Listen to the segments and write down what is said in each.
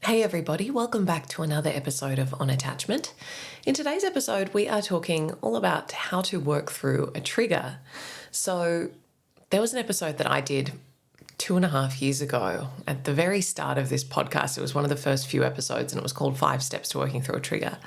Hey everybody, welcome back to another episode of On Attachment. In today's episode, we are talking all about how to work through a trigger. So there was an episode that I did 2.5 years ago at the very start of this podcast. It was one of the first few episodes and it was called 5 Steps to Working Through a Trigger.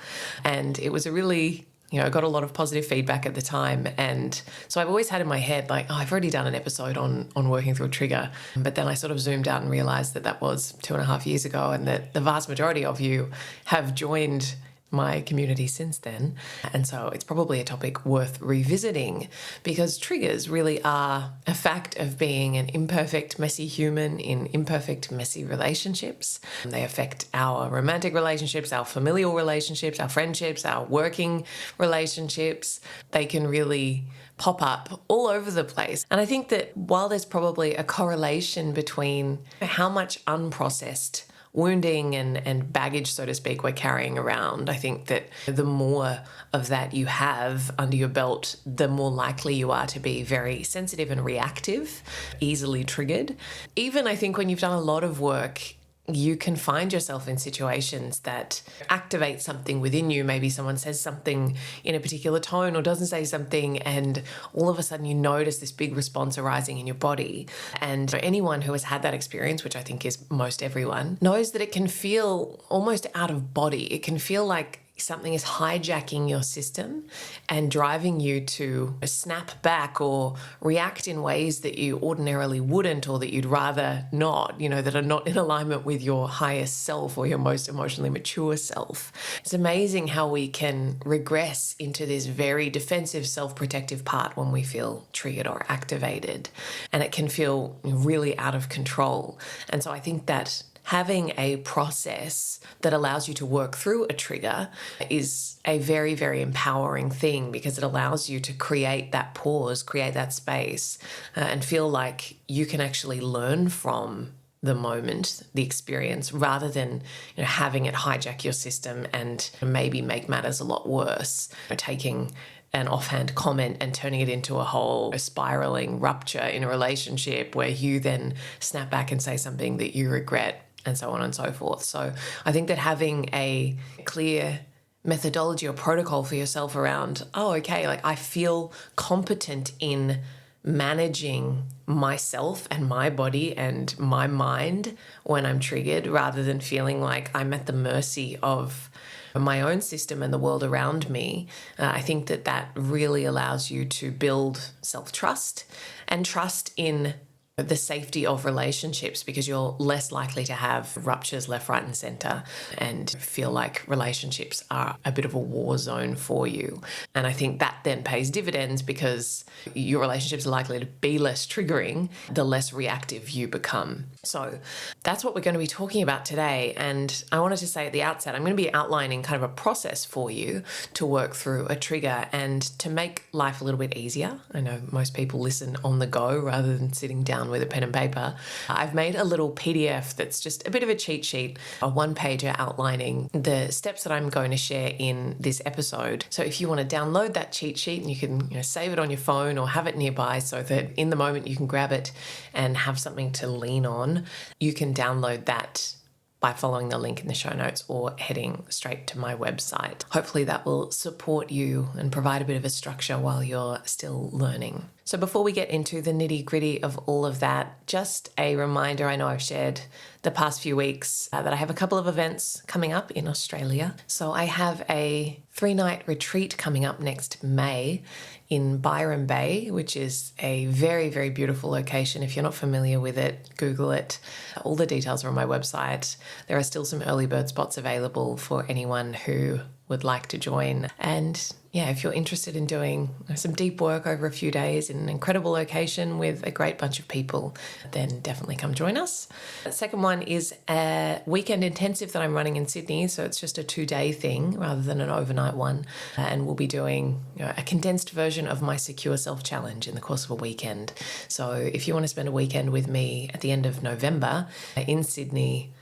And it was a really got a lot of positive feedback at the time. And so I've always had in my head, I've already done an episode on working through a trigger. But then I sort of zoomed out and realized that was 2.5 years ago and that the vast majority of you have joined my community since then. And so it's probably a topic worth revisiting because triggers really are a fact of being an imperfect, messy human in imperfect, messy relationships. They affect our romantic relationships, our familial relationships, our friendships, our working relationships. They can really pop up all over the place. And I think that while there's probably a correlation between how much unprocessed wounding and baggage, so to speak, we're carrying around, I think that the more of that you have under your belt, the more likely you are to be very sensitive and reactive, easily triggered. Even I think when you've done a lot of work, you can find yourself in situations that activate something within you. Maybe someone says something in a particular tone or doesn't say something, and all of a sudden you notice this big response arising in your body. And anyone who has had that experience, which I think is most everyone, knows that it can feel almost out of body. It can feel like something is hijacking your system and driving you to snap back or react in ways that you ordinarily wouldn't, or that you'd rather not, that are not in alignment with your highest self or your most emotionally mature self. It's amazing how we can regress into this very defensive, self-protective part when we feel triggered or activated, and it can feel really out of control. And so I think that having a process that allows you to work through a trigger is a very, very empowering thing, because it allows you to create that pause, create that space, and feel like you can actually learn from the moment, the experience, rather than having it hijack your system and maybe make matters a lot worse, taking an offhand comment and turning it into a spiraling rupture in a relationship where you then snap back and say something that you regret, and so on and so forth. So I think that having a clear methodology or protocol for yourself around, I feel competent in managing myself and my body and my mind when I'm triggered, rather than feeling like I'm at the mercy of my own system and the world around me. I think that really allows you to build self-trust and trust in the safety of relationships, because you're less likely to have ruptures left, right, and center and feel like relationships are a bit of a war zone for you. And I think that then pays dividends, because your relationships are likely to be less triggering the less reactive you become. So that's what we're going to be talking about today. And I wanted to say at the outset, I'm going to be outlining kind of a process for you to work through a trigger and to make life a little bit easier. I know most people listen on the go rather than sitting down with a pen and paper. I've made a little PDF that's just a bit of a cheat sheet, a one-pager outlining the steps that I'm going to share in this episode. So if you want to download that cheat sheet, and you can save it on your phone or have it nearby so that in the moment you can grab it and have something to lean on, you can download that by following the link in the show notes or heading straight to my website. Hopefully that will support you and provide a bit of a structure while you're still learning. So before we get into the nitty-gritty of all of that, just a reminder, I know I've shared the past few weeks that I have a couple of events coming up in Australia. So I have a 3-night retreat coming up next May in Byron Bay, which is a very, very beautiful location. If you're not familiar with it, Google it. All the details are on my website. There are still some early bird spots available for anyone who would like to join. And yeah, if you're interested in doing some deep work over a few days in an incredible location with a great bunch of people, then definitely come join us. The second one is a weekend intensive that I'm running in Sydney. So it's just a 2-day thing rather than an overnight one. And we'll be doing a condensed version of my Secure Self Challenge in the course of a weekend. So if you want to spend a weekend with me at the end of November in Sydney,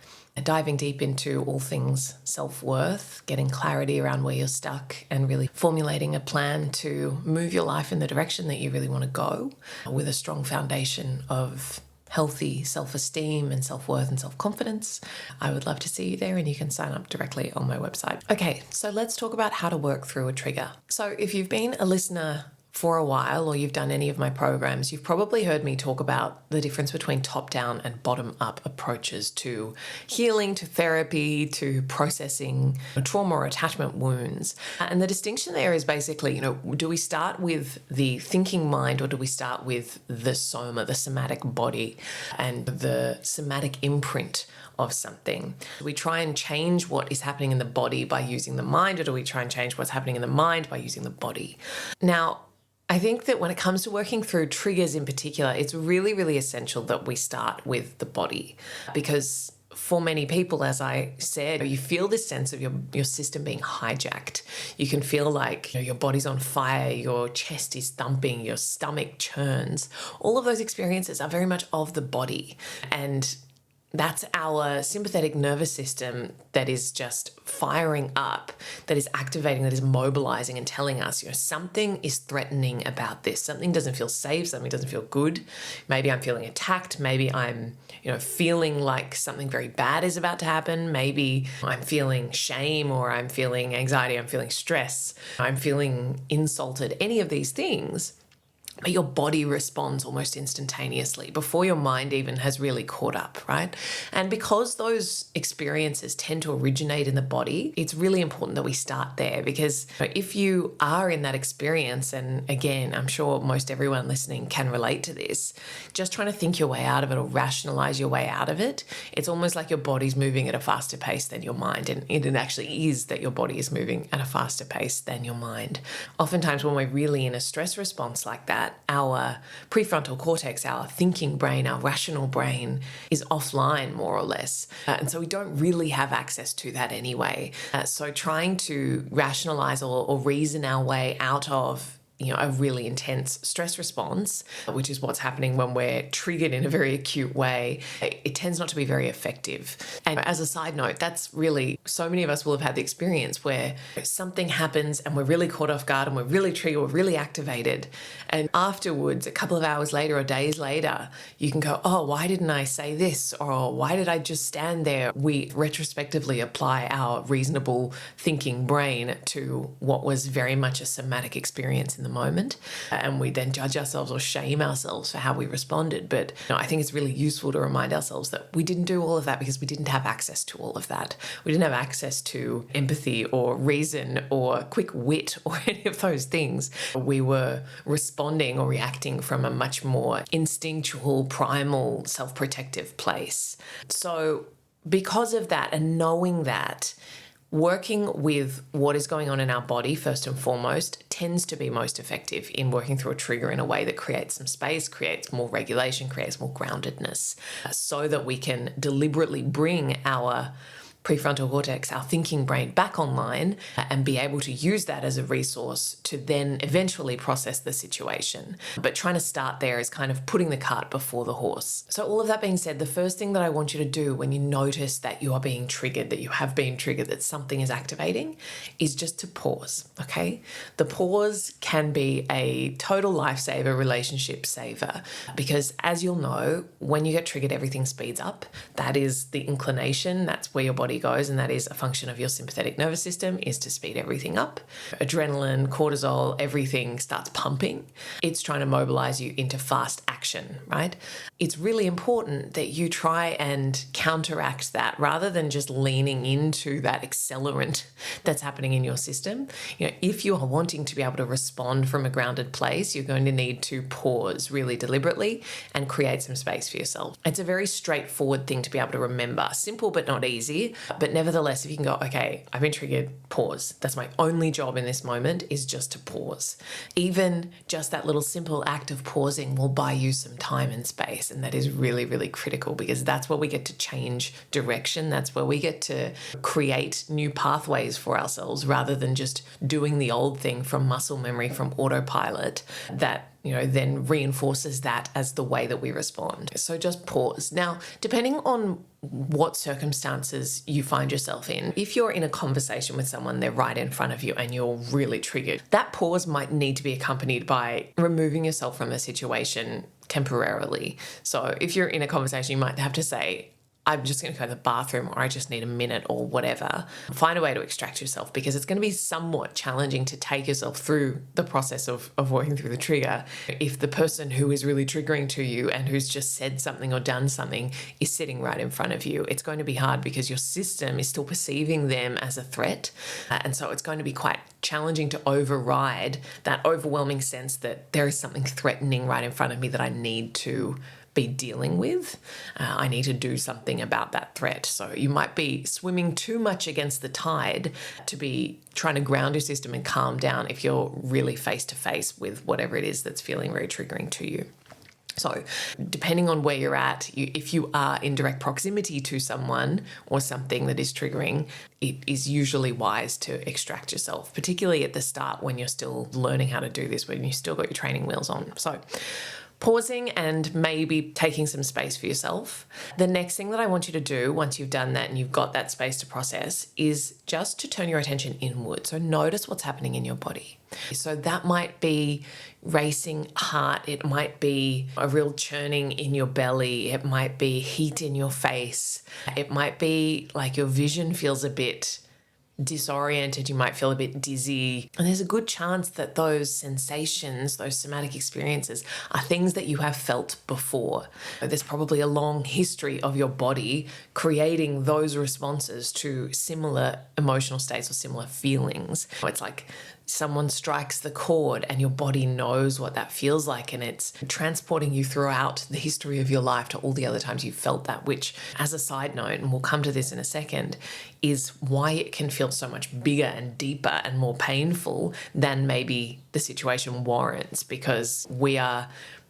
diving deep into all things self-worth, getting clarity around where you're stuck, and really formulating a plan to move your life in the direction that you really want to go, with a strong foundation of healthy self-esteem and self-worth and self-confidence, I would love to see you there, and you can sign up directly on my website. Okay, so let's talk about how to work through a trigger. So if you've been a listener for a while, or you've done any of my programs, you've probably heard me talk about the difference between top-down and bottom-up approaches to healing, to therapy, to processing trauma or attachment wounds. And the distinction there is basically, do we start with the thinking mind, or do we start with the soma, the somatic body, and the somatic imprint of something? Do we try and change what is happening in the body by using the mind, or do we try and change what's happening in the mind by using the body? Now, I think that when it comes to working through triggers in particular, it's really, really essential that we start with the body, because for many people, as I said, you feel this sense of your system being hijacked. You can feel like your body's on fire, your chest is thumping, your stomach churns. All of those experiences are very much of the body. And that's our sympathetic nervous system that is just firing up, that is activating, that is mobilizing and telling us, something is threatening about this. Something doesn't feel safe, something doesn't feel good. Maybe I'm feeling attacked. Maybe I'm, feeling like something very bad is about to happen. Maybe I'm feeling shame, or I'm feeling anxiety, I'm feeling stress, I'm feeling insulted, any of these things. But your body responds almost instantaneously before your mind even has really caught up, right? And because those experiences tend to originate in the body, it's really important that we start there, because if you are in that experience, and again, I'm sure most everyone listening can relate to this, just trying to think your way out of it or rationalize your way out of it, it's almost like your body's moving at a faster pace than your mind. And it actually is that your body is moving at a faster pace than your mind. Oftentimes when we're really in a stress response like that, our prefrontal cortex, our thinking brain, our rational brain is offline more or less. And so we don't really have access to that anyway. So trying to rationalize or reason our way out of a really intense stress response, which is what's happening when we're triggered in a very acute way, it tends not to be very effective. And as a side note, that's really, so many of us will have had the experience where something happens and we're really caught off guard and we're really triggered, we're really activated. And afterwards, a couple of hours later or days later, you can go, oh, why didn't I say this? Or why did I just stand there? We retrospectively apply our reasonable thinking brain to what was very much a somatic experience in the moment, and we then judge ourselves or shame ourselves for how we responded. But I think it's really useful to remind ourselves that we didn't do all of that because we didn't have access to all of that. We didn't have access to empathy or reason or quick wit or any of those things. We were responding or reacting from a much more instinctual, primal, self-protective place. So because of that, and knowing that, working with what is going on in our body, first and foremost, tends to be most effective in working through a trigger in a way that creates some space, creates more regulation, creates more groundedness, so that we can deliberately bring our prefrontal cortex, our thinking brain, back online and be able to use that as a resource to then eventually process the situation. But trying to start there is kind of putting the cart before the horse. So all of that being said, the first thing that I want you to do when you notice that you are being triggered, that you have been triggered, that something is activating, is just to pause, okay? The pause can be a total lifesaver, relationship saver, because as you'll know, when you get triggered, everything speeds up. That is the inclination, that's where your body goes, and that is a function of your sympathetic nervous system, is to speed everything up. Adrenaline, cortisol, everything starts pumping. It's trying to mobilize you into fast action, right? It's really important that you try and counteract that rather than just leaning into that accelerant that's happening in your system. If you are wanting to be able to respond from a grounded place, you're going to need to pause really deliberately and create some space for yourself. It's a very straightforward thing to be able to remember. Simple but not easy. But nevertheless, if you can go, okay, I've been triggered, pause. That's my only job in this moment, is just to pause. Even just that little simple act of pausing will buy you some time and space. And that is really, really critical, because that's where we get to change direction. That's where we get to create new pathways for ourselves rather than just doing the old thing from muscle memory, from autopilot, that then reinforces that as the way that we respond. So just pause. Now, depending on what circumstances you find yourself in, if you're in a conversation with someone, they're right in front of you and you're really triggered, that pause might need to be accompanied by removing yourself from the situation temporarily. So if you're in a conversation, you might have to say, I'm just going to go to the bathroom, or I just need a minute, or whatever. Find a way to extract yourself, because it's going to be somewhat challenging to take yourself through the process of working through the trigger if the person who is really triggering to you and who's just said something or done something is sitting right in front of you. It's going to be hard because your system is still perceiving them as a threat. And so it's going to be quite challenging to override that overwhelming sense that there is something threatening right in front of me that I need to be dealing with. I need to do something about that threat. So you might be swimming too much against the tide to be trying to ground your system and calm down if you're really face to face with whatever it is that's feeling very triggering to you. So depending on where you're at, if you are in direct proximity to someone or something that is triggering, it is usually wise to extract yourself, particularly at the start when you're still learning how to do this, when you've still got your training wheels on. So pausing and maybe taking some space for yourself. The next thing that I want you to do once you've done that and you've got that space to process is just to turn your attention inward. So notice what's happening in your body. So that might be racing heart. It might be a real churning in your belly. It might be heat in your face. It might be like your vision feels a bit disoriented, you might feel a bit dizzy. And there's a good chance that those sensations, those somatic experiences, are things that you have felt before. There's probably a long history of your body creating those responses to similar emotional states or similar feelings. It's like someone strikes the chord and your body knows what that feels like, and it's transporting you throughout the history of your life to all the other times you felt that, which, as a side note, and we'll come to this in a second, is why it can feel so much bigger and deeper and more painful than maybe the situation warrants, because we are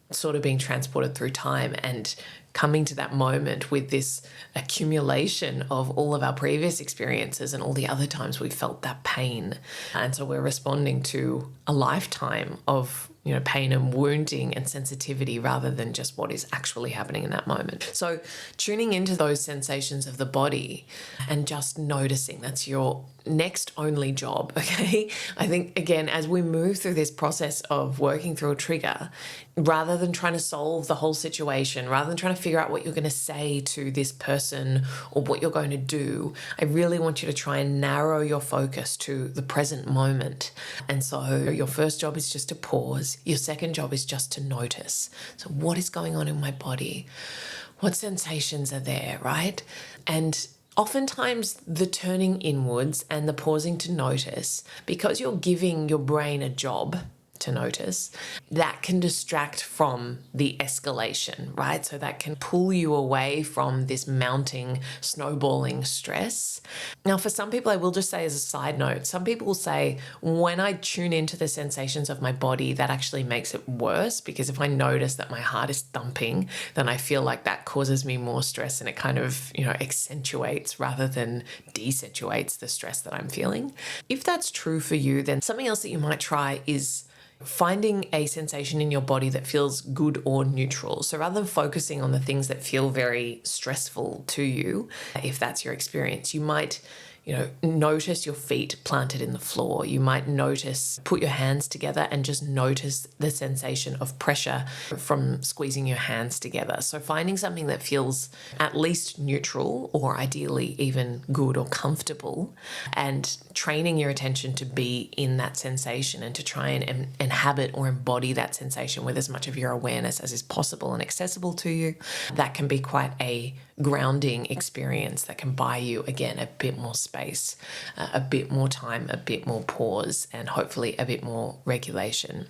sort of being transported through time and coming to that moment with this accumulation of all of our previous experiences and all the other times we felt that pain. And so we're responding to a lifetime of pain and wounding and sensitivity rather than just what is actually happening in that moment. So tuning into those sensations of the body and just noticing, that's your next only job, okay? I think, again, as we move through this process of working through a trigger, rather than trying to solve the whole situation, rather than trying to figure out what you're going to say to this person or what you're going to do, I really want you to try and narrow your focus to the present moment. And so your first job is just to pause. Your second job is just to notice. So what is going on in my body? What sensations are there, right? And oftentimes the turning inwards and the pausing to notice, because you're giving your brain a job to notice, that can distract from the escalation, right? So that can pull you away from this mounting, snowballing stress. Now, for some people, I will just say as a side note, some people will say, when I tune into the sensations of my body, that actually makes it worse, because if I notice that my heart is thumping, then I feel like that causes me more stress and it kind of, accentuates rather than deaccentuates the stress that I'm feeling. If that's true for you, then something else that you might try is finding a sensation in your body that feels good or neutral. So rather than focusing on the things that feel very stressful to you, if that's your experience, you might notice your feet planted in the floor. You might put your hands together and just notice the sensation of pressure from squeezing your hands together. So finding something that feels at least neutral, or ideally even good or comfortable, and training your attention to be in that sensation and to try and inhabit or embody that sensation with as much of your awareness as is possible and accessible to you. That can be quite a grounding experience that can buy you, again, a bit more space, a bit more time, a bit more pause, and hopefully a bit more regulation.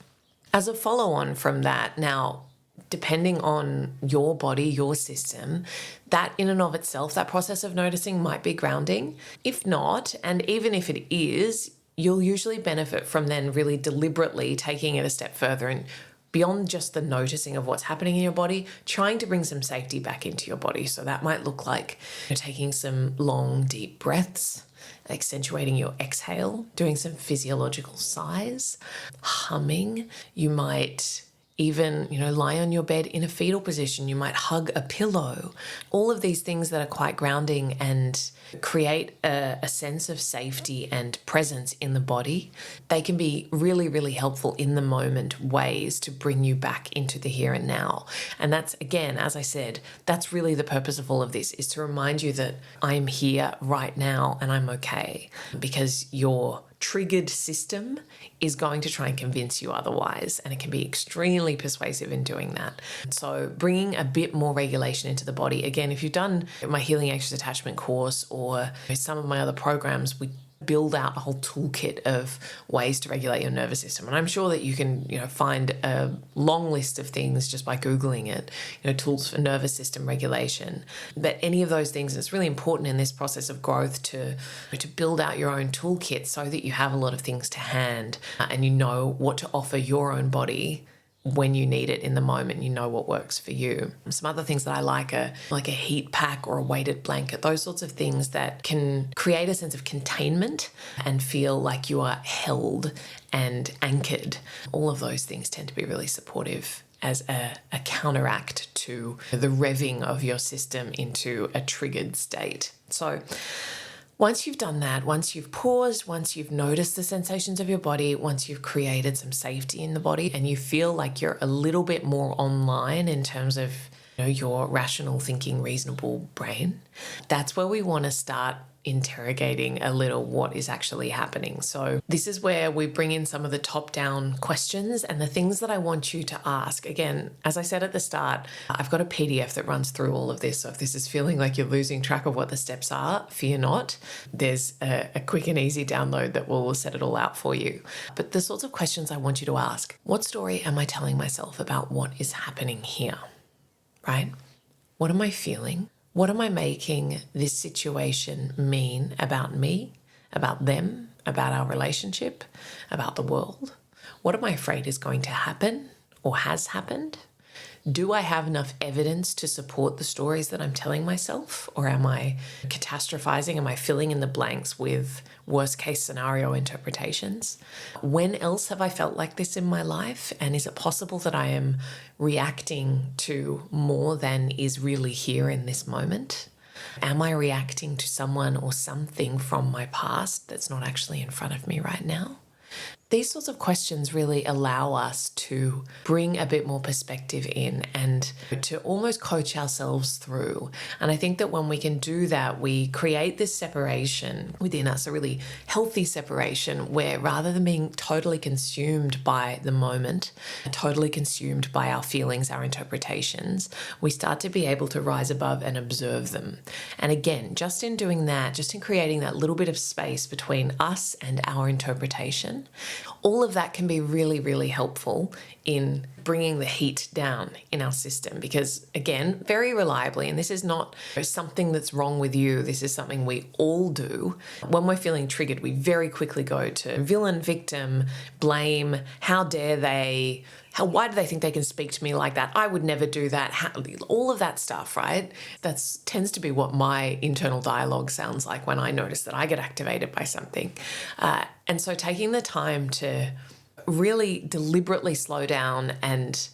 As a follow-on from that, now, depending on your body, your system, that in and of itself, that process of noticing might be grounding. If not, and even if it is, you'll usually benefit from then really deliberately taking it a step further and beyond just the noticing of what's happening in your body, trying to bring some safety back into your body. So that might look like taking some long, deep breaths, accentuating your exhale, doing some physiological sighs, humming. You might even, lie on your bed in a fetal position. You might hug a pillow. All of these things that are quite grounding and create a sense of safety and presence in the body. They can be really, really helpful in the moment ways to bring you back into the here and now. And that's, again, as I said, that's really the purpose of all of this, is to remind you that I'm here right now and I'm okay, because your triggered system is going to try and convince you otherwise, and it can be extremely persuasive in doing that. So bringing a bit more regulation into the body. Again, if you've done my Healing Anxious Attachment course or some of my other programs, we build out a whole toolkit of ways to regulate your nervous system. And I'm sure that you can, find a long list of things just by Googling it, tools for nervous system regulation. But any of those things, it's really important in this process of growth to build out your own toolkit so that you have a lot of things to hand and you know what to offer your own body when you need it in the moment. You know what works for you. Some other things that I like are like a heat pack or a weighted blanket, those sorts of things that can create a sense of containment and feel like you are held and anchored. All of those things tend to be really supportive as a counteract to the revving of your system into a triggered state. So once you've done that, once you've paused, once you've noticed the sensations of your body, once you've created some safety in the body and you feel like you're a little bit more online in terms of your rational thinking, reasonable brain, that's where we want to start interrogating a little what is actually happening. So this is where we bring in some of the top-down questions and the things that I want you to ask. Again, as I said at the start, I've got a PDF that runs through all of this. So if this is feeling like you're losing track of what the steps are, fear not. There's a quick and easy download that will set it all out for you. But the sorts of questions I want you to ask: what story am I telling myself about what is happening here? Right? What am I feeling? What am I making this situation mean about me, about them, about our relationship, about the world? What am I afraid is going to happen or has happened? Do I have enough evidence to support the stories that I'm telling myself? Or am I catastrophizing? Am I filling in the blanks with worst case scenario interpretations? When else have I felt like this in my life? And is it possible that I am reacting to more than is really here in this moment? Am I reacting to someone or something from my past that's not actually in front of me right now? These sorts of questions really allow us to bring a bit more perspective in and to almost coach ourselves through. And I think that when we can do that, we create this separation within us, a really healthy separation where rather than being totally consumed by the moment, totally consumed by our feelings, our interpretations, we start to be able to rise above and observe them. And again, just in doing that, just in creating that little bit of space between us and our interpretation, all of that can be really, really helpful in bringing the heat down in our system. Because again, very reliably, and this is not something that's wrong with you, this is something we all do. When we're feeling triggered, we very quickly go to villain, victim, blame, how dare they, why do they think they can speak to me like that? I would never do that. All of that stuff, right? That tends to be what my internal dialogue sounds like when I notice that I get activated by something. And so taking the time to really deliberately slow down and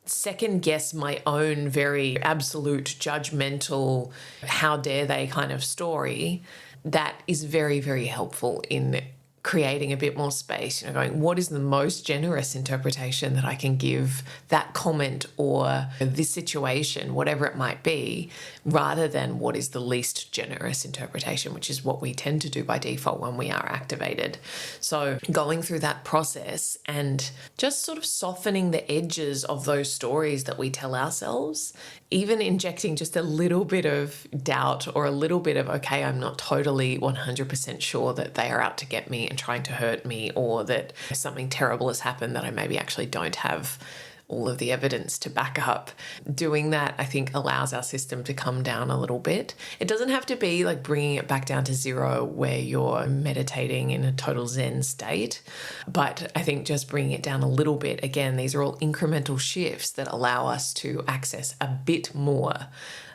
second guess my own very absolute judgmental, how dare they kind of story, that is very, very helpful in creating a bit more space, going, what is the most generous interpretation that I can give that comment or this situation, whatever it might be, rather than what is the least generous interpretation, which is what we tend to do by default when we are activated. So going through that process and just sort of softening the edges of those stories that we tell ourselves, even injecting just a little bit of doubt or a little bit of, okay, I'm not totally 100% sure that they are out to get me and trying to hurt me, or that something terrible has happened that I maybe actually don't have all of the evidence to back up. Doing that, I think, allows our system to come down a little bit. It doesn't have to be like bringing it back down to zero where you're meditating in a total Zen state, but I think just bringing it down a little bit. Again, these are all incremental shifts that allow us to access a bit more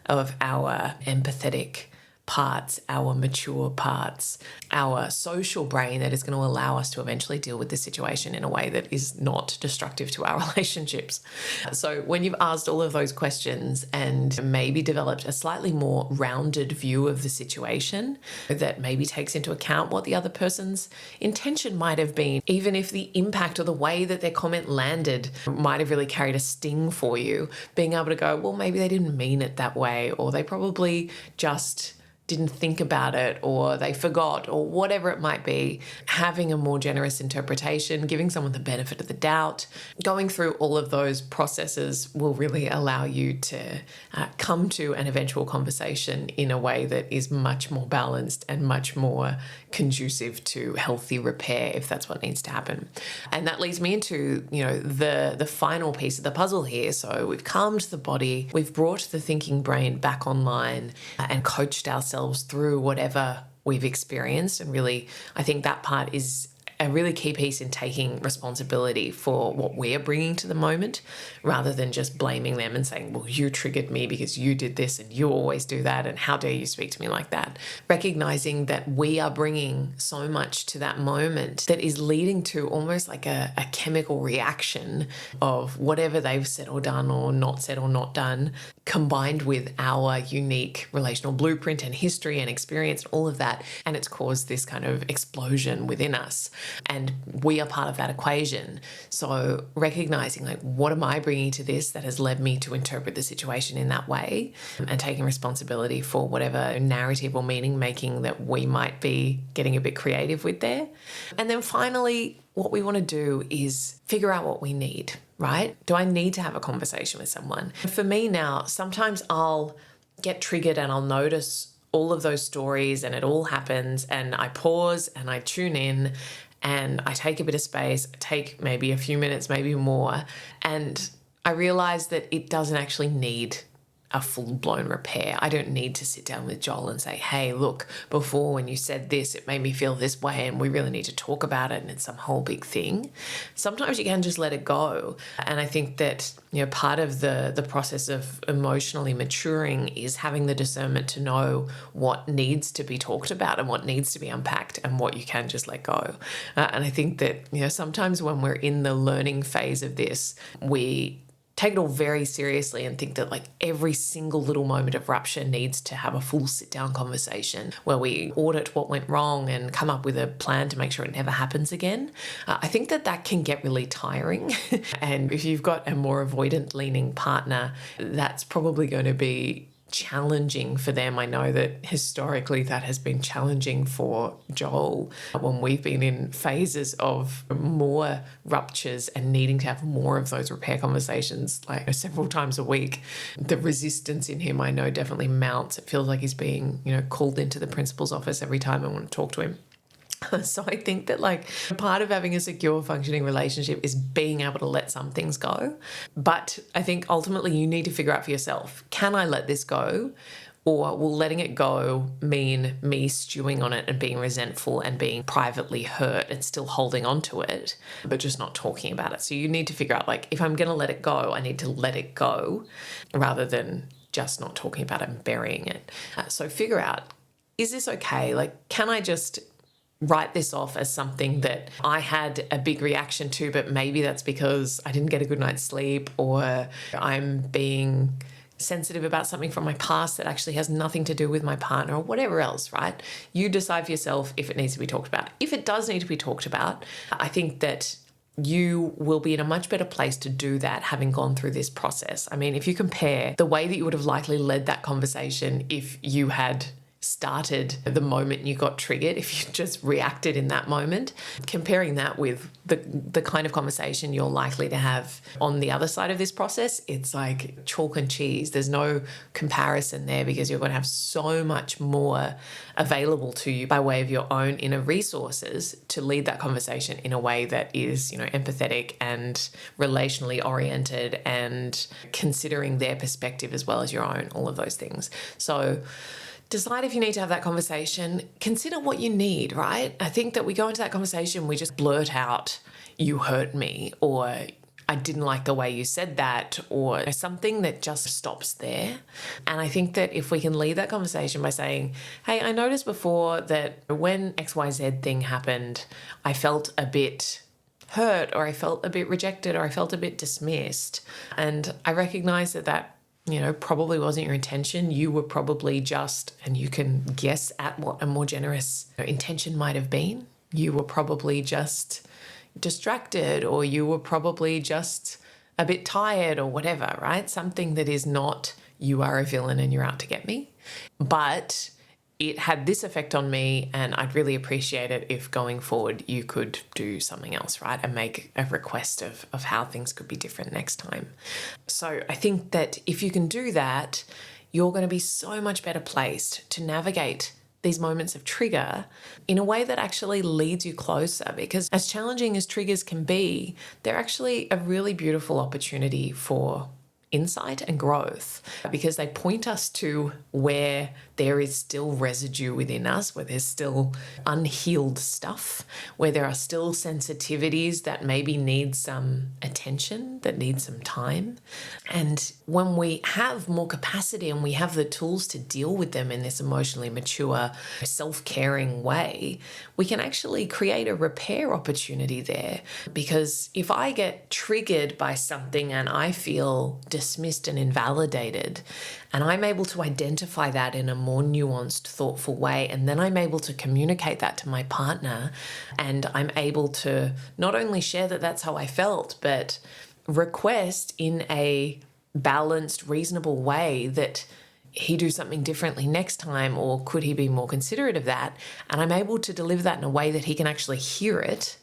of our empathetic parts, our mature parts, our social brain that is going to allow us to eventually deal with the situation in a way that is not destructive to our relationships. So when you've asked all of those questions and maybe developed a slightly more rounded view of the situation that maybe takes into account what the other person's intention might have been, even if the impact or the way that their comment landed might have really carried a sting for you, being able to go, well, maybe they didn't mean it that way, or they probably just didn't think about it, or they forgot, or whatever it might be, having a more generous interpretation, giving someone the benefit of the doubt, going through all of those processes will really allow you to come to an eventual conversation in a way that is much more balanced and much more conducive to healthy repair, if that's what needs to happen. And that leads me into, the final piece of the puzzle here. So we've calmed the body, we've brought the thinking brain back online and coached ourselves through whatever we've experienced. And really, I think that part is a really key piece in taking responsibility for what we are bringing to the moment, rather than just blaming them and saying, well, you triggered me because you did this and you always do that, and how dare you speak to me like that. Recognizing that we are bringing so much to that moment that is leading to almost like a chemical reaction of whatever they've said or done or not said or not done, combined with our unique relational blueprint and history and experience, all of that. And it's caused this kind of explosion within us. And we are part of that equation. So recognizing, like, what am I bringing to this that has led me to interpret the situation in that way, and taking responsibility for whatever narrative or meaning making that we might be getting a bit creative with there. And then finally, what we want to do is figure out what we need, right? Do I need to have a conversation with someone? For me now, sometimes I'll get triggered and I'll notice all of those stories and it all happens, and I pause and I tune in and I take a bit of space, take maybe a few minutes, maybe more, and I realize that it doesn't actually need a full-blown repair. I don't need to sit down with Joel and say, hey, look, before when you said this, it made me feel this way and we really need to talk about it and it's some whole big thing. Sometimes you can just let it go. And I think that, part of the process of emotionally maturing is having the discernment to know what needs to be talked about and what needs to be unpacked and what you can just let go. And I think that, sometimes when we're in the learning phase of this, we take it all very seriously and think that, like, every single little moment of rupture needs to have a full sit-down conversation where we audit what went wrong and come up with a plan to make sure it never happens again. I think that can get really tiring. And if you've got a more avoidant-leaning partner, that's probably going to be challenging for them. I know that historically that has been challenging for Joel when we've been in phases of more ruptures and needing to have more of those repair conversations, like several times a week. The resistance in him, I know, definitely mounts. It feels like he's being, called into the principal's office every time I want to talk to him. So I think that, like, part of having a secure, functioning relationship is being able to let some things go. But I think ultimately you need to figure out for yourself, can I let this go? Or will letting it go mean me stewing on it and being resentful and being privately hurt and still holding on to it, but just not talking about it? So you need to figure out, like, if I'm going to let it go, I need to let it go rather than just not talking about it and burying it. So figure out, is this okay? Like, can I just write this off as something that I had a big reaction to, but maybe that's because I didn't get a good night's sleep, or I'm being sensitive about something from my past that actually has nothing to do with my partner, or whatever else, right? You decide for yourself if it needs to be talked about. If it does need to be talked about, I think that you will be in a much better place to do that having gone through this process. I mean, if you compare the way that you would have likely led that conversation if you had started the moment you got triggered, if you just reacted in that moment, comparing that with the kind of conversation you're likely to have on the other side of this process, it's like chalk and cheese. There's no comparison there, because you're going to have so much more available to you by way of your own inner resources to lead that conversation in a way that is, empathetic and relationally oriented and considering their perspective as well as your own, all of those things. So decide if you need to have that conversation. Consider what you need, right? I think that we go into that conversation, we just blurt out, you hurt me, or I didn't like the way you said that, or something that just stops there. And I think that if we can lead that conversation by saying, hey, I noticed before that when XYZ thing happened, I felt a bit hurt, or I felt a bit rejected, or I felt a bit dismissed. And I recognize that probably wasn't your intention. You were probably just, and you can guess at what a more generous intention might have been. You were probably just distracted, or you were probably just a bit tired, or whatever, right? Something that is not, you are a villain and you're out to get me. But it had this effect on me, and I'd really appreciate it if going forward you could do something else, right? And make a request of how things could be different next time. So I think that if you can do that, you're going to be so much better placed to navigate these moments of trigger in a way that actually leads you closer, because as challenging as triggers can be, they're actually a really beautiful opportunity for insight and growth, because they point us to where there is still residue within us, where there's still unhealed stuff, where there are still sensitivities that maybe need some attention, that need some time. And when we have more capacity and we have the tools to deal with them in this emotionally mature, self-caring way, we can actually create a repair opportunity there. Because if I get triggered by something and I feel dismissed and invalidated, and I'm able to identify that in a more nuanced, thoughtful way, and then I'm able to communicate that to my partner, and I'm able to not only share that that's how I felt, but request in a balanced, reasonable way that he do something differently next time, or could he be more considerate of that? And I'm able to deliver that in a way that he can actually hear it,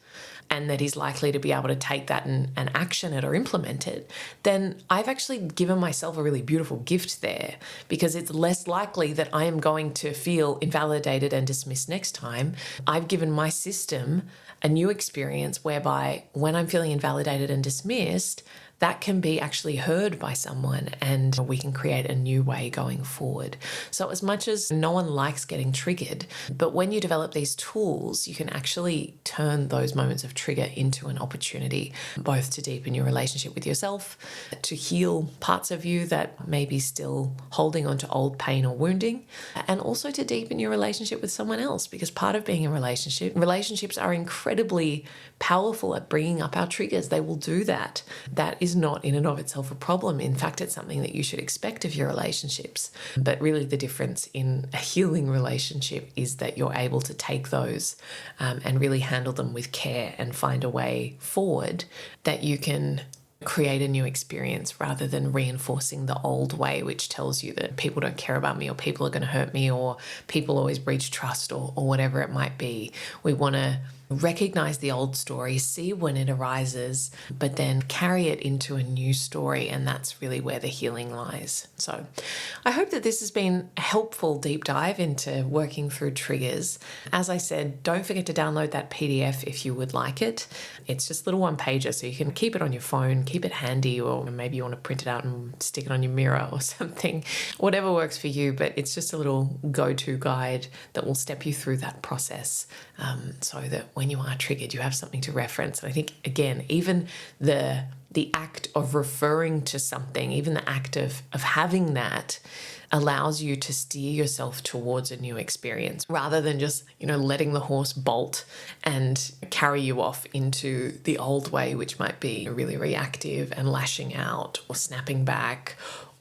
and that he's likely to be able to take that and action it or implement it, then I've actually given myself a really beautiful gift there, because it's less likely that I am going to feel invalidated and dismissed next time. I've given my system a new experience whereby when I'm feeling invalidated and dismissed, that can be actually heard by someone, and we can create a new way going forward. So as much as no one likes getting triggered, but when you develop these tools, you can actually turn those moments of trigger into an opportunity, both to deepen your relationship with yourself, to heal parts of you that may be still holding on to old pain or wounding, and also to deepen your relationship with someone else, because part of being in a relationships are incredibly powerful at bringing up our triggers. They will do that. That is not in and of itself a problem. In fact, it's something that you should expect of your relationships. But really the difference in a healing relationship is that you're able to take those and really handle them with care and find a way forward that you can create a new experience, rather than reinforcing the old way, which tells you that people don't care about me, or people are going to hurt me, or people always breach trust, or whatever it might be. We want to recognize the old story, see when it arises, but then carry it into a new story. And that's really where the healing lies. So I hope that this has been a helpful deep dive into working through triggers. As I said, don't forget to download that PDF if you would like it. It's just a little one-pager, so you can keep it on your phone, keep it handy, or maybe you want to print it out and stick it on your mirror or something, whatever works for you. But it's just a little go-to guide that will step you through that process, so that when you are triggered, you have something to reference. And I think, again, even the act of referring to something, even the act of having that, allows you to steer yourself towards a new experience, rather than just, letting the horse bolt and carry you off into the old way, which might be really reactive and lashing out or snapping back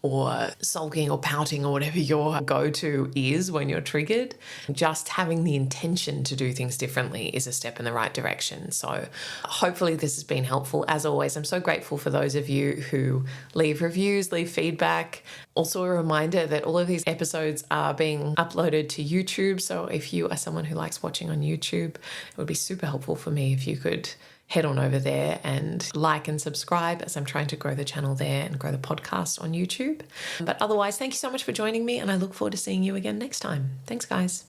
or sulking or pouting, or whatever your go-to is when you're triggered. Just having the intention to do things differently is a step in the right direction. So hopefully this has been helpful. As always, I'm so grateful for those of you who leave reviews, leave feedback. Also a reminder that all of these episodes are being uploaded to YouTube. So if you are someone who likes watching on YouTube, it would be super helpful for me if you could head on over there and like and subscribe, as I'm trying to grow the channel there and grow the podcast on YouTube. But otherwise, thank you so much for joining me, and I look forward to seeing you again next time. Thanks, guys.